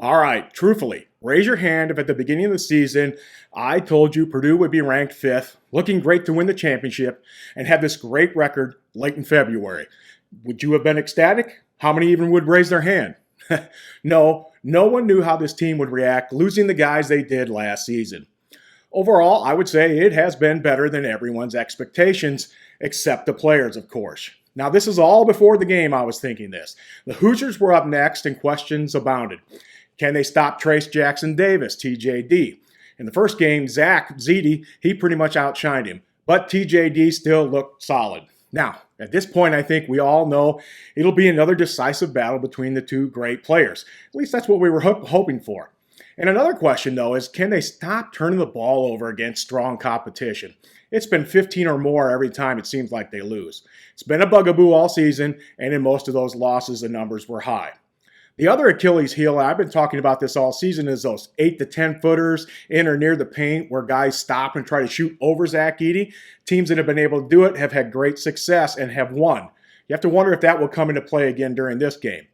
All right, truthfully, raise your hand if at the beginning of the season I told you Purdue would be ranked fifth, looking great to win the championship, and have this great record late in February. Would you have been ecstatic? How many even would raise their hand? No one knew how this team would react, losing the guys they did last season. Overall, I would say it has been better than everyone's expectations, except the players, of course. Now, this is all before the game I was thinking this. The Hoosiers were up next and questions abounded. Can they stop Trace Jackson Davis, TJD? In the first game, Zach Ziti, he pretty much outshined him, but TJD still looked solid. Now, at this point, I think we all know it'll be another decisive battle between the two great players. At least that's what we were hoping for. And another question, though, is can they stop turning the ball over against strong competition? It's been 15 or more every time it seems like they lose. It's been a bugaboo all season, and in most of those losses, the numbers were high. The other Achilles heel, and I've been talking about this all season, is those 8 to 10 footers in or near the paint where guys stop and try to shoot over Zach Edey. Teams that have been able to do it have had great success and have won. You have to wonder if that will come into play again during this game.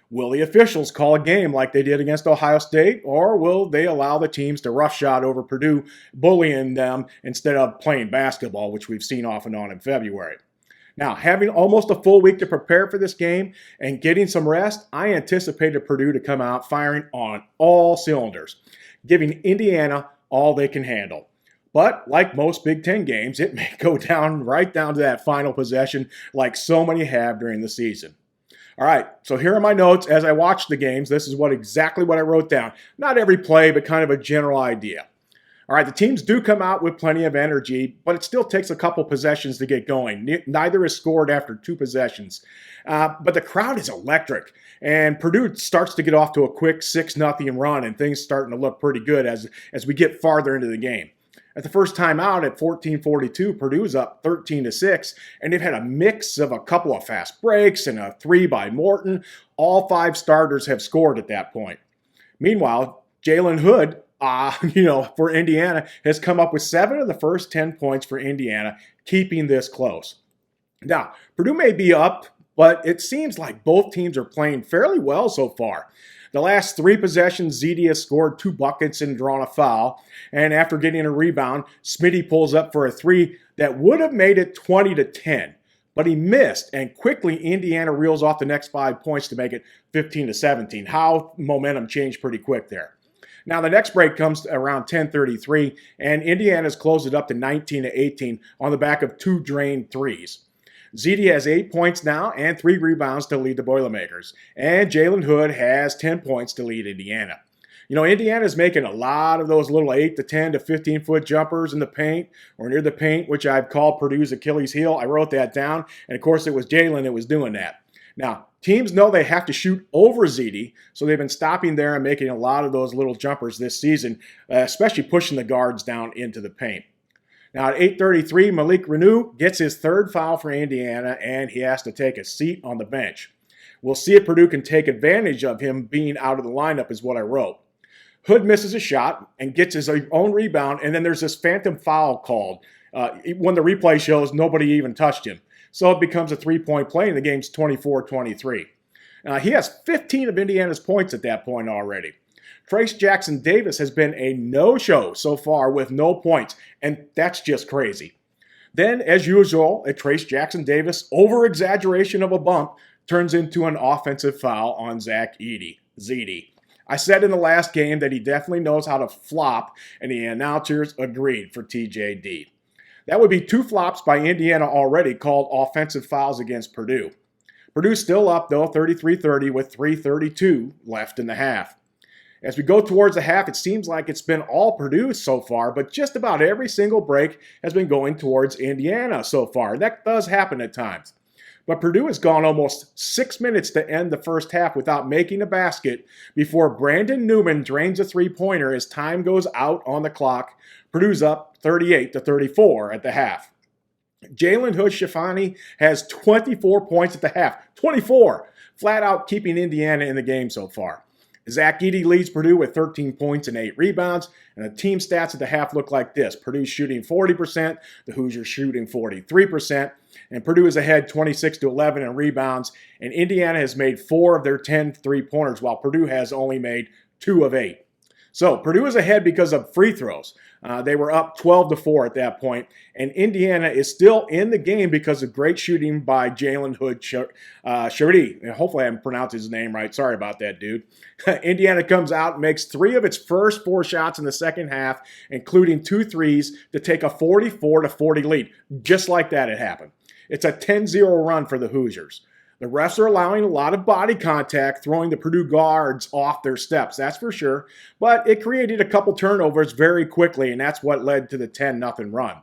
Will the officials call a game like they did against Ohio State, or will they allow the teams to roughshod over Purdue, bullying them instead of playing basketball, which we've seen off and on in February? Now, having almost a full week to prepare for this game and getting some rest, I anticipated Purdue to come out firing on all cylinders, giving Indiana all they can handle. But like most Big Ten games, it may go down right down to that final possession like so many have during the season. All right, so here are my notes as I watched the games. This is exactly what I wrote down. Not every play, but kind of a general idea. All right, the teams do come out with plenty of energy, but it still takes a couple possessions to get going. Neither is scored after 2 possessions. But the crowd is electric, and Purdue starts to get off to a quick 6-0 run, and things starting to look pretty good as we get farther into the game. At the first time out at 14:42, Purdue is up 13-6, and they've had a mix of a couple of fast breaks and a 3 by Morton. All 5 starters have scored at that point. Meanwhile, Jalen Hood, for Indiana, has come up with 7 of the first 10 points for Indiana, keeping this close. Now, Purdue may be up, but it seems like both teams are playing fairly well so far. The last 3 possessions, Ziti has scored 2 buckets and drawn a foul. And after getting a rebound, Smitty pulls up for a 3 that would have made it 20-10. But he missed, and quickly Indiana reels off the next 5 points to make it 15-17. How momentum changed pretty quick there. Now, the next break comes around 10:33, and Indiana's closed it up to 19-18 on the back of 2 drained threes. Ziti has 8 points now and 3 rebounds to lead the Boilermakers. And Jalen Hood has 10 points to lead Indiana. Indiana's making a lot of those little 8 to 10 to 15-foot jumpers in the paint or near the paint, which I've called Purdue's Achilles heel. I wrote that down, and of course it was Jalen that was doing that. Now, teams know they have to shoot over Ziti, so they've been stopping there and making a lot of those little jumpers this season, especially pushing the guards down into the paint. Now, at 8:33, Malik Renew gets his 3rd foul for Indiana, and he has to take a seat on the bench. We'll see if Purdue can take advantage of him being out of the lineup, is what I wrote. Hood misses a shot and gets his own rebound, and then there's this phantom foul called. When the replay shows, nobody even touched him. So it becomes a 3-point play, and the game's 24-23. He has 15 of Indiana's points at that point already. Trace Jackson Davis has been a no-show so far with no points, and that's just crazy. Then, as usual, a Trace Jackson Davis over-exaggeration of a bump turns into an offensive foul on Zach Ziti. I said in the last game that he definitely knows how to flop, and the announcers agreed for TJD. That would be 2 flops by Indiana already called offensive fouls against Purdue. Purdue's still up, though, 33-30 with 3:32 left in the half. As we go towards the half, it seems like it's been all Purdue so far, but just about every single break has been going towards Indiana so far. That does happen at times. But Purdue has gone almost 6 minutes to end the first half without making a basket before Brandon Newman drains a 3-pointer as time goes out on the clock. Purdue's up 38-34 at the half. Jalen Hood-Schifani has 24 points at the half. 24! Flat out keeping Indiana in the game so far. Zach Edey leads Purdue with 13 points and 8 rebounds, and the team stats at the half look like this. Purdue shooting 40%, the Hoosiers shooting 43%, and Purdue is ahead 26-11 in rebounds, and Indiana has made 4 of their 10 three-pointers, while Purdue has only made 2 of 8. So Purdue is ahead because of free throws. They were up 12-4 at that point, and Indiana is still in the game because of great shooting by Jalen Hood-Schifino. Hopefully I'm pronouncing his name right. Sorry about that, dude. Indiana comes out and makes 3 of its first 4 shots in the second half, including 2 threes, to take a 44-40 lead. Just like that it happened. It's a 10-0 run for the Hoosiers. The refs are allowing a lot of body contact, throwing the Purdue guards off their steps, that's for sure. But it created a couple turnovers very quickly, and that's what led to the 10-0 run.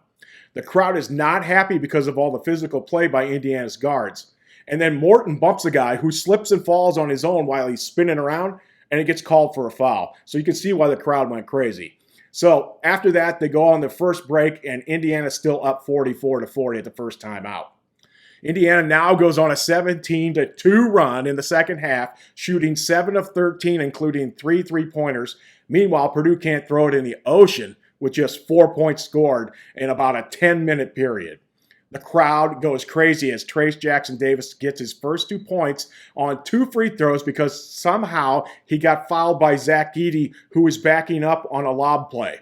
The crowd is not happy because of all the physical play by Indiana's guards. And then Morton bumps a guy who slips and falls on his own while he's spinning around, and it gets called for a foul. So you can see why the crowd went crazy. So after that, they go on the first break, and Indiana's still up 44-40 at the first time out. Indiana now goes on a 17-2 run in the second half, shooting 7 of 13, including 3 3-pointers. Meanwhile, Purdue can't throw it in the ocean with just 4 points scored in about a 10-minute period. The crowd goes crazy as Trace Jackson Davis gets his first 2 points on 2 free throws because somehow he got fouled by Zach Edey, who was backing up on a lob play.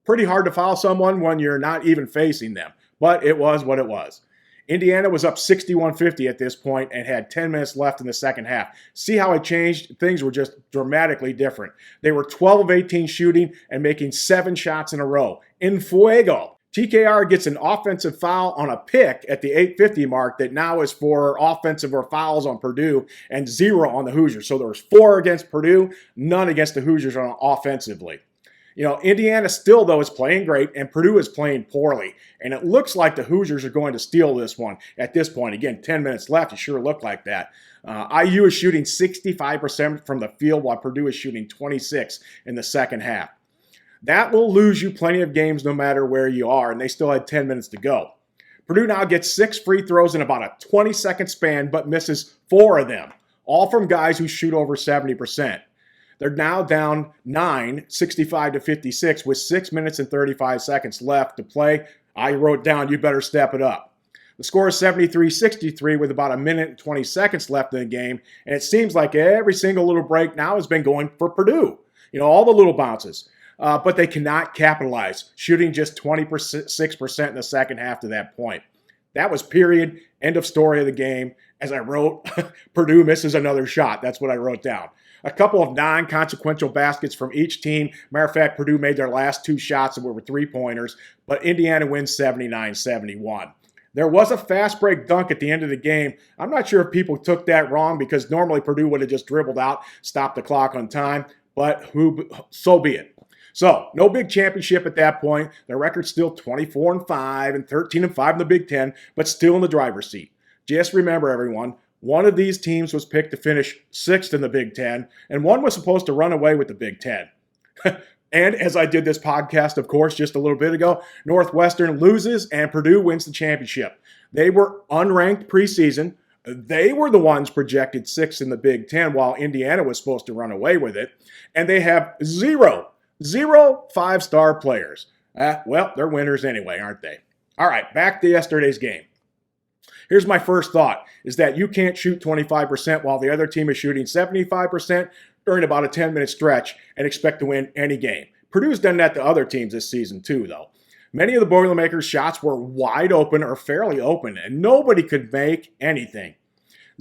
Pretty hard to foul someone when you're not even facing them, but it was what it was. Indiana was up 61-50 at this point and had 10 minutes left in the second half. See how it changed? Things were just dramatically different. They were 12 of 18 shooting and making 7 shots in a row. In fuego. TKR gets an offensive foul on a pick at the 8:50 mark that now is for offensive or fouls on Purdue and 0 on the Hoosiers. So there was 4 against Purdue, none against the Hoosiers offensively. You know, Indiana still, though, is playing great, and Purdue is playing poorly. And it looks like the Hoosiers are going to steal this one at this point. Again, 10 minutes left. It sure looked like that. IU is shooting 65% from the field, while Purdue is shooting 26% in the second half. That will lose you plenty of games no matter where you are, and they still had 10 minutes to go. Purdue now gets 6 free throws in about a 20-second span, but misses 4 of them, all from guys who shoot over 70%. They're now down 9, 65-56, with 6 minutes and 35 seconds left to play. I wrote down, you better step it up. The score is 73-63 with about a minute and 20 seconds left in the game, and it seems like every single little break now has been going for Purdue. You know, all the little bounces. But they cannot capitalize, shooting just 26% in the second half to that point. That was period, end of story of the game. As I wrote, Purdue misses another shot. That's what I wrote down. A couple of non-consequential baskets from each team. Matter of fact, Purdue made their last 2 shots that were 3-pointers, but Indiana wins 79-71. There was a fast break dunk at the end of the game. I'm not sure if people took that wrong because normally Purdue would have just dribbled out, stopped the clock on time, but so be it. So, no big championship at that point. Their record's still 24-5 and 13-5 in the Big Ten, but still in the driver's seat. Just remember, everyone, one of these teams was picked to finish 6th in the Big Ten, and one was supposed to run away with the Big Ten. And as I did this podcast, of course, just a little bit ago, Northwestern loses and Purdue wins the championship. They were unranked preseason. They were the ones projected 6th in the Big Ten, while Indiana was supposed to run away with it. And they have zero 5-star players. Well, they're winners anyway, aren't they? All right, back to yesterday's game. Here's my first thought, is that you can't shoot 25% while the other team is shooting 75% during about a 10-minute stretch and expect to win any game. Purdue's done that to other teams this season too, though. Many of the Boilermakers' shots were wide open or fairly open, and nobody could make anything.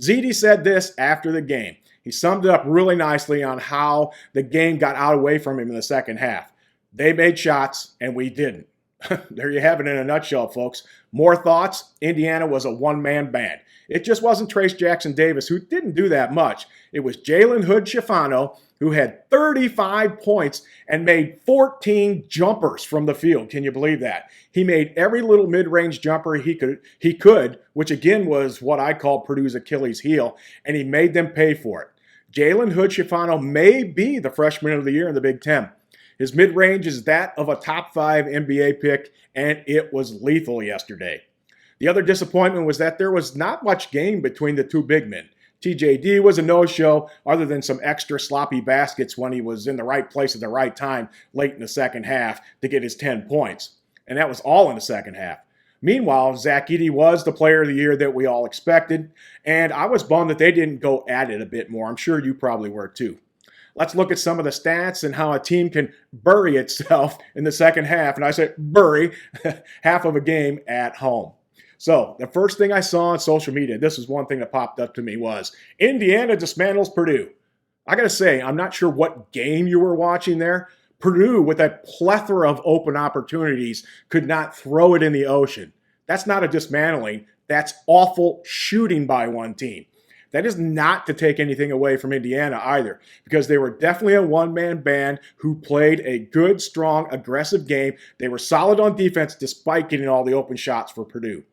Ziti said this after the game. He summed it up really nicely on how the game got out away from him in the second half. They made shots, and we didn't. There you have it in a nutshell, folks. More thoughts? Indiana was a one-man band. It just wasn't Trace Jackson Davis, who didn't do that much. It was Jalen Hood-Schifino, who had 35 points and made 14 jumpers from the field. Can you believe that? He made every little mid-range jumper he could, which again was what I call Purdue's Achilles heel, and he made them pay for it. Jalen Hood-Schifino may be the freshman of the year in the Big Ten. His mid-range is that of a top 5 NBA pick, and it was lethal yesterday. The other disappointment was that there was not much game between the 2 big men. TJD was a no-show other than some extra sloppy baskets when he was in the right place at the right time late in the second half to get his 10 points. And that was all in the second half. Meanwhile, Zach Edey was the player of the year that we all expected, and I was bummed that they didn't go at it a bit more. I'm sure you probably were too. Let's look at some of the stats and how a team can bury itself in the second half. And I say bury half of a game at home. So the first thing I saw on social media, this is one thing that popped up to me, was Indiana dismantles Purdue. I got to say, I'm not sure what game you were watching there. Purdue, with a plethora of open opportunities, could not throw it in the ocean. That's not a dismantling. That's awful shooting by one team. That is not to take anything away from Indiana either, because they were definitely a one-man band who played a good, strong, aggressive game. They were solid on defense despite getting all the open shots for Purdue.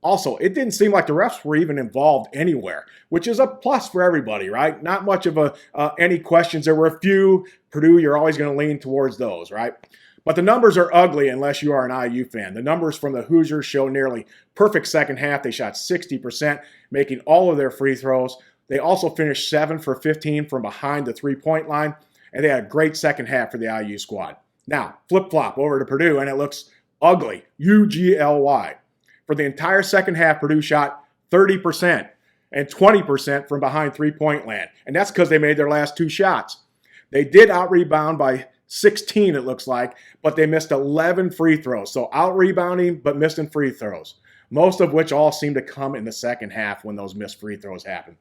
Also, it didn't seem like the refs were even involved anywhere, which is a plus for everybody, right? Not much of any questions. There were a few. Purdue, you're always going to lean towards those, right? But the numbers are ugly unless you are an IU fan. The numbers from the Hoosiers show nearly perfect second half. They shot 60%, making all of their free throws. They also finished 7 for 15 from behind the three-point line, and they had a great second half for the IU squad. Now, flip-flop over to Purdue, and it looks ugly, UGLY. For the entire second half, Purdue shot 30% and 20% from behind three-point land, and that's because they made their last 2 shots. They did out-rebound by 16, it looks like, but they missed 11 free throws. So out-rebounding, but missing free throws, most of which all seem to come in the second half when those missed free throws happen.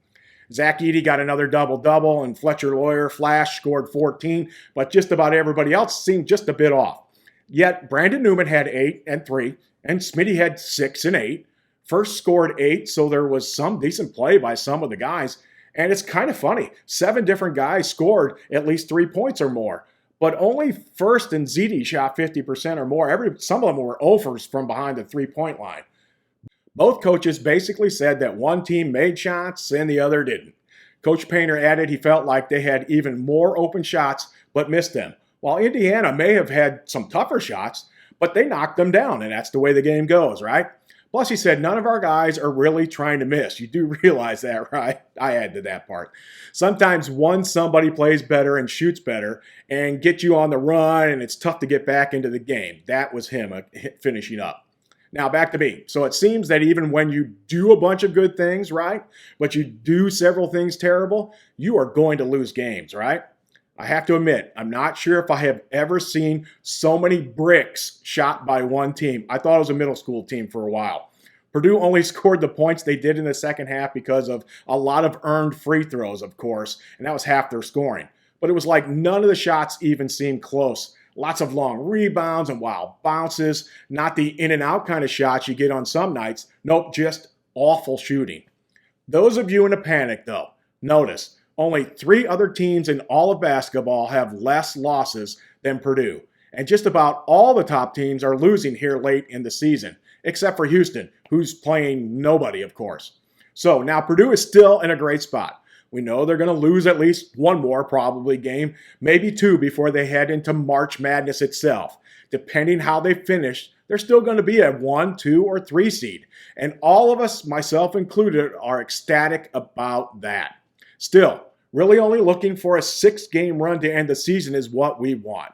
Zach Edey got another double-double, and Fletcher Lawyer, Flash, scored 14, but just about everybody else seemed just a bit off. Yet Brandon Newman had 8 and 3, and Smitty had 6 and 8. First scored 8, so there was some decent play by some of the guys. And it's kind of funny. 7 different guys scored at least 3 points or more. But only First and Ziti shot 50% or more. Some of them were offers from behind the three-point line. Both coaches basically said that one team made shots and the other didn't. Coach Painter added he felt like they had even more open shots but missed them, while Indiana may have had some tougher shots, but they knocked them down, and that's the way the game goes, right? Plus, he said none of our guys are really trying to miss. You do realize that, right? I added that part. Sometimes somebody plays better and shoots better and gets you on the run, and it's tough to get back into the game. That was him finishing up. Now, back to me. So it seems that even when you do a bunch of good things, right, but you do several things terrible, you are going to lose games, right? I have to admit, I'm not sure if I have ever seen so many bricks shot by one team. I thought it was a middle school team for a while. Purdue only scored the points they did in the second half because of a lot of earned free throws, of course, and that was half their scoring. But it was like none of the shots even seemed close. Lots of long rebounds and wild bounces, not the in-and-out kind of shots you get on some nights. Nope, just awful shooting. Those of you in a panic, though, notice only 3 other teams in all of basketball have less losses than Purdue. And just about all the top teams are losing here late in the season, except for Houston, who's playing nobody, of course. So now Purdue is still in a great spot. We know they're going to lose at least one more probably game, maybe 2 before they head into March Madness itself. Depending how they finish, they're still going to be a 1, 2, or 3 seed. And all of us, myself included, are ecstatic about that. Still, really only looking for a 6-game run to end the season is what we want.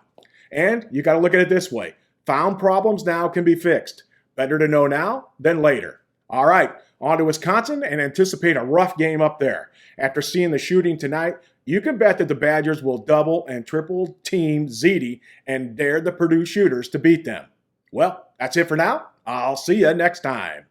And you got to look at it this way. Found problems now can be fixed. Better to know now than later. All right, on to Wisconsin and anticipate a rough game up there. After seeing the shooting tonight, you can bet that the Badgers will double and triple team Ziti and dare the Purdue shooters to beat them. Well, that's it for now. I'll see you next time.